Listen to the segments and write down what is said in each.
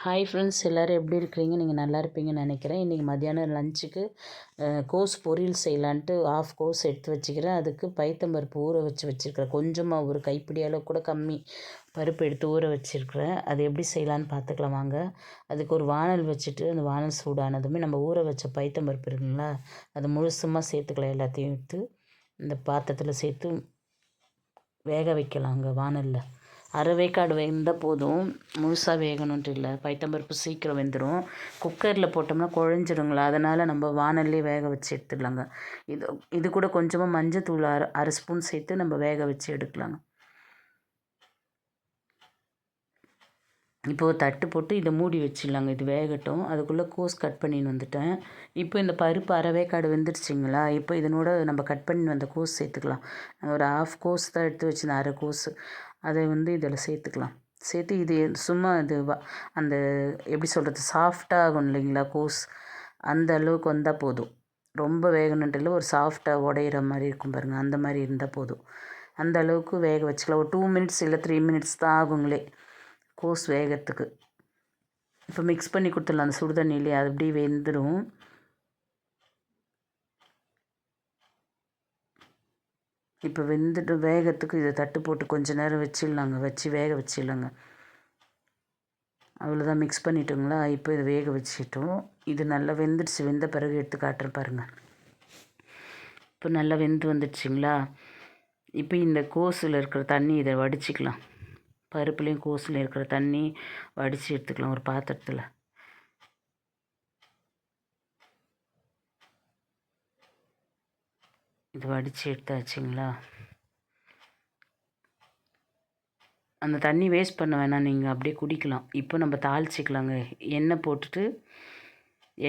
Hi friends, எல்லோரும் எப்படி இருக்கிறீங்க? நீங்கள் நல்லா இருப்பீங்கன்னு நினைக்கிறேன். இன்றைக்கி மத்தியானம் லஞ்சுக்கு கோஸ் பொரியல் செய்யலான்ட்டு ஆஃப் கோஸ் எடுத்து வச்சுக்கிறேன். அதுக்கு பைத்தம்பருப்பு ஊற வச்சுருக்கிறேன். கொஞ்சமாக ஒரு கைப்பிடி அளவு கூட கம்மி பருப்பு எடுத்து ஊற வச்சுருக்கிறேன். அது எப்படி செய்யலான்னு பார்த்துக்கலாம் வாங்க. அதுக்கு ஒரு வானல் வச்சுட்டு அந்த வானல் சூடானதுமே நம்ம ஊற வச்ச பைத்தம்பருப்பு இருக்குங்களா, அது முழுசுமாக சேர்த்துக்கலாம். எல்லாத்தையும் எடுத்து இந்த பாத்திரத்தில் சேர்த்து வேக வைக்கலாங்க வானலில். அரை வேக்காடு வெந்தால் போதும், முழுசாக வேகணுன்ட்டு இல்லை. பைத்தம்பருப்பு சீக்கிரம் வெந்துடும். குக்கரில் போட்டோம்னா குழஞ்சிடுங்களா, அதனால் நம்ம வானல்லே வேக வச்சு எடுத்துடலாங்க. இது கூட கொஞ்சமாக மஞ்சத்தூள் அரை ஸ்பூன் சேர்த்து நம்ம வேக வச்சு எடுக்கலாங்க. இப்போது தட்டு போட்டு இதை மூடி வச்சிடலாங்க. இது வேகட்டும். அதுக்குள்ளே கோஸ் கட் பண்ணின்னு வந்துட்டேன். இப்போ இந்த பருப்பு அரை வேக்காடு வெந்துருச்சிங்களா, இப்போ இதனோட நம்ம கட் பண்ணி வந்த கோஸ் சேர்த்துக்கலாம். ஒரு ஆஃப் கோஸ் தான் எடுத்து வச்சுருந்தேன், அரை கோஸ். அதை இதில் சேர்த்துக்கலாம். சேர்த்து இது சும்மா இது அந்த எப்படி சொல்கிறது, சாஃப்டாகும் இல்லைங்களா கோஸ், அந்த அளவுக்கு வந்தால் போதும். ரொம்ப வேகணுன்ட்டு இல்லை, ஒரு சாஃப்டாக உடையிற மாதிரி இருக்கும் பாருங்கள், அந்த மாதிரி இருந்தால் போதும். அந்த அளவுக்கு வேக வச்சுக்கலாம். ஒரு 2 மினிட்ஸ் இல்லை 3 மினிட்ஸ் தான் ஆகுங்களே கோஸ் வேகத்துக்கு. இப்போ மிக்ஸ் பண்ணி கொடுத்துடலாம் அந்த சுடு தண்ணியிலே, அது அப்படியே வெந்துடும். இப்போ வெந்துட்டு வேகத்துக்கு இதை தட்டு போட்டு கொஞ்சம் நேரம் வச்சிடலாங்க, வச்சு வேக வச்சிடலாங்க. அவ்வளோதான், மிக்ஸ் பண்ணிட்டோங்களா. இப்போ இதை வேக வச்சிட்டோம். இது நல்லா வெந்துடுச்சு. வெந்த பிறகு எடுத்து காட்டுறேன் பாருங்கள். இப்போ நல்லா வெந்து வந்துடுச்சிங்களா. இப்போ இந்த கோஸில் இருக்கிற தண்ணி இதை வடிச்சிக்கலாம். பருப்புலேயும் கோஸில் இருக்கிற தண்ணி வடித்து எடுத்துக்கலாம் ஒரு பாத்திரத்தில். இது வடித்து எடுத்தாச்சுங்களா. அந்த தண்ணி வேஸ்ட் பண்ண வேணாம், நீங்கள் அப்படியே குடிக்கலாம். இப்போ நம்ம தாளிச்சிக்கலாங்க. எண்ணெய் போட்டுட்டு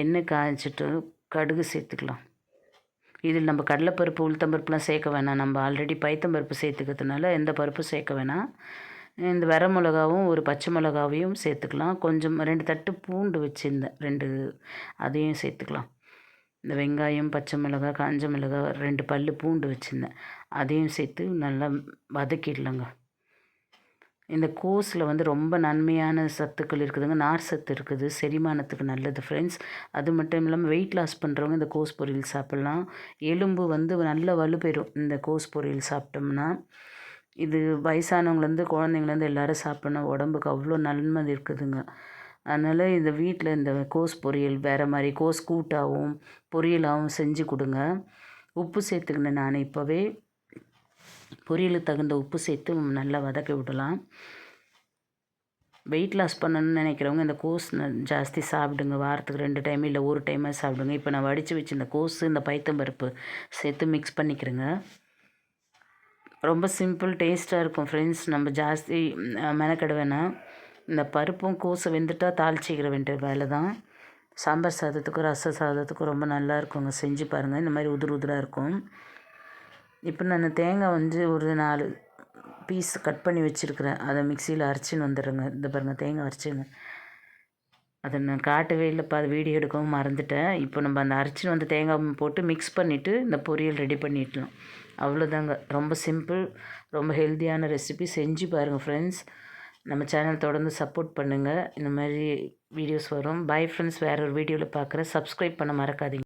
எண்ணெய் காய்ச்சிட்டு கடுகு சேர்த்துக்கலாம். இதில் நம்ம கடலைப்பருப்பு உளுத்தம்பருப்புலாம் சேர்க்க வேணாம். நம்ம ஆல்ரெடி பைத்தம்பருப்பு சேர்த்துக்கிறதுனால எந்த பருப்பும் சேர்க்க வேணாம். இந்த வர மிளகாவும் ஒரு பச்சை மிளகாவையும் சேர்த்துக்கலாம். கொஞ்சம் 2 தட்டு பூண்டு வச்சுருந்தேன், 2 அதையும் சேர்த்துக்கலாம். இந்த வெங்காயம், பச்சை மிளகாய், காஞ்ச மிளகாய், 2 பல் பூண்டு வச்சுருந்தேன், அதையும் சேர்த்து நல்லா வதக்கிடலாங்க. இந்த கோஸில் ரொம்ப நன்மையான சத்துக்கள் இருக்குதுங்க. நார் சத்து இருக்குது, செரிமானத்துக்கு நல்லது ஃப்ரெண்ட்ஸ். அது மட்டும் இல்லாமல் வெயிட் லாஸ் பண்ணுறவங்க இந்த கோஸ் பொரியல் சாப்பிட்லாம். எலும்பு நல்ல வலுப்பெறும் இந்த கோஸ் பொரியல் சாப்பிட்டோம்னா. இது வயசானவங்கலேருந்து குழந்தைங்கலேருந்து எல்லோரும் சாப்பிட்ணும். உடம்புக்கு அவ்வளோ நன்மை இருக்குதுங்க. அதனால் இந்த வீட்டில் இந்த கோஸ் பொரியல் வேறு மாதிரி கோஸ் கூட்டாகவும் பொரியலாகவும் செஞ்சு கொடுங்க. உப்பு சேர்த்துக்கினேன் நான் இப்போவே. பொரியலுக்கு தகுந்த உப்பு சேர்த்து நல்லா வதக்கி விடலாம். வெயிட் லாஸ் பண்ணணும்னு நினைக்கிறவங்க இந்த கோஸ் ஜாஸ்தி சாப்பிடுங்க. வாரத்துக்கு 2 டைம் இல்லை 1 டைமாக சாப்பிடுங்க. இப்போ நான் வடித்து வச்சு இந்த கோஸு இந்த பைத்தம்பருப்பு சேர்த்து மிக்ஸ் பண்ணிக்கிறேங்க. ரொம்ப சிம்பிள், டேஸ்ட்டாக இருக்கும் ஃப்ரெண்ட்ஸ். நம்ம ஜாஸ்தி மெனக்கெட வேணாம். இந்த பருப்பும் கோஸை வெந்துட்டால் தாளிச்சிக்கிற வேண்டிய வேலை தான். சாம்பார் சாதத்துக்கும் ரச சாதத்துக்கும் ரொம்ப நல்லா இருக்குங்க. செஞ்சு பாருங்கள். இந்த மாதிரி உதிர் உதிராக இருக்கும். இப்போ நான் தேங்காய் ஒரு 4 பீஸ் கட் பண்ணி வச்சுருக்கிறேன். அதை மிக்சியில் அரைச்சின்னு வந்துடுறேங்க. இந்த பாருங்கள், தேங்காய் அரைச்சின்னு. அதை நான் காட்டவே இல்லைப்பா, அது வீடியோ எடுக்கவும் மறந்துட்டேன். இப்போ நம்ம அந்த அரைச்சின்னு வந்து தேங்காய் போட்டு மிக்ஸ் பண்ணிவிட்டு இந்த பொரியல் ரெடி பண்ணிடலாம். அவ்வளோதாங்க. ரொம்ப சிம்பிள், ரொம்ப ஹெல்த்தியான ரெசிபி. செஞ்சு பாருங்கள் ஃப்ரெண்ட்ஸ். நம்ம சேனல் தொடர்ந்து சப்போர்ட் பண்ணுங்கள். இந்த மாதிரி வீடியோஸ் வரும். Bye friends. வேறு ஒரு வீடியோவில் பார்க்குறேன். சப்ஸ்கிரைப் பண்ண மறக்காதீங்க.